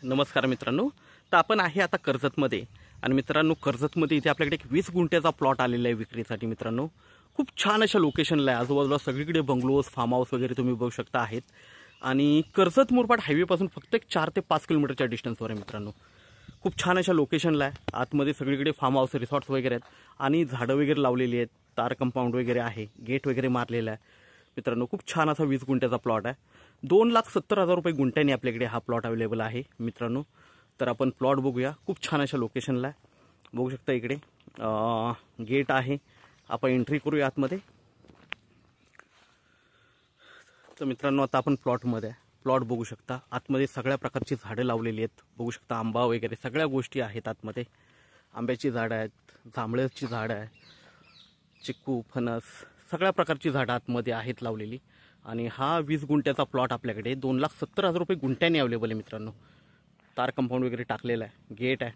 नमस्कार मित्रांनो. तर आपण आहे आता कर्जतमध्ये आणि मित्रांनो कर्जतमध्ये इथे आपल्याकडे एक 20 गुंठ्याचा प्लॉट आलेला आहे विक्रीसाठी. मित्रांनो खूप छान अशा लोकेशनला आहे. आजूबाजूला सगळीकडे बंगलोज फार्म हाऊस वगैरे तुम्ही बघू शकता आहेत. आणि कर्जत मुरबाड हायवेपासून फक्त एक 4 ते 5 किलोमीटरच्या डिस्टन्सवर आहे मित्रांनो. खूप छान अशा लोकेशनला आहे. आतमध्ये सगळीकडे फार्म हाऊस रिसॉर्ट्स वगैरे आहेत आणि झाडं वगैरे लावलेली आहेत. तार कंपाऊंड वगैरे आहे. गेट वगैरे मारलेला आहे मित्रांनो. खूप छान असा 20 गुंठ्याचा प्लॉट आहे. 2,70,000 रुपये गुंठ्याने आपल्याकडे हा प्लॉट अवेलेबल आहे मित्रांनो. तर आपण प्लॉट बघूया. खूप छान अशा लोकेशनला आहे. बघू शकता इकडे गेट आहे. आपण एंट्री करूया आतमध्ये. तर मित्रांनो आता आपण प्लॉटमध्ये आहे. प्लॉट बघू शकता. आतमध्ये सगळ्या प्रकारची झाडं लावलेली आहेत. बघू शकता आंबा वगैरे सगळ्या गोष्टी आहेत आतमध्ये. आंब्याची झाडं आहेत, जांभळाची झाडं आहे, चिक्कू फणस सगळ्या प्रकारची झाडं आतमध्ये आहेत लावलेली. आणि हा 20 गुंठ्याचा प्लॉट आपल्याकडे 2,70,000 रुपये गुंठ्याने अवेलेबल आहे मित्रांनो. तार कंपाऊंड वगैरे टाकलेला आहे. गेट आहे.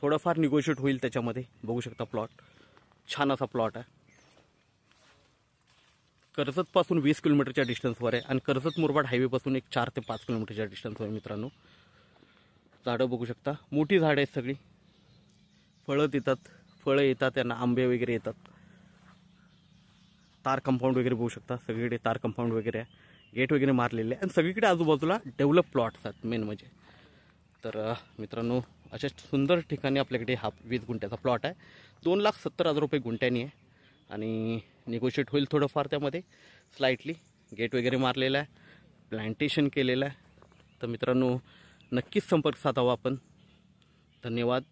थोडंफार निगोशिएट होईल त्याच्यामध्ये. बघू शकता प्लॉट छान असा प्लॉट आहे. कर्जतपासून 20 किलोमीटरच्या डिस्टन्सवर आहे आणि कर्जत मुरबाड हायवेपासून एक 4 ते 5 किलोमीटरच्या डिस्टन्सवर आहे मित्रांनो. झाडं बघू शकता. मोठी झाडं आहेत सगळी. फळं येतात त्यांना. आंबे वगैरे येतात. तार कंपाऊंड वगैरे बघू शकता. सगळीकडे तार कंपाऊंड वगैरे आहे. गेट वगैरे मारलेले आहे आणि सगळीकडे आजूबाजूला डेव्हलप प्लॉट्स आहेत मेन म्हणजे. तर मित्रांनो अशा सुंदर ठिकाणी आपल्याकडे हा 20 गुंठ्याचा प्लॉट आहे. 2,70,000 रुपये गुंठ्यानी आहे आणि निगोशिएट होईल थोडंफार त्यामध्ये स्लाइटली. गेट वगैरे मारलेला आहे. प्लांटेशन केलेलं आहे. तर मित्रांनो नक्कीच संपर्क साधावा आपण. धन्यवाद.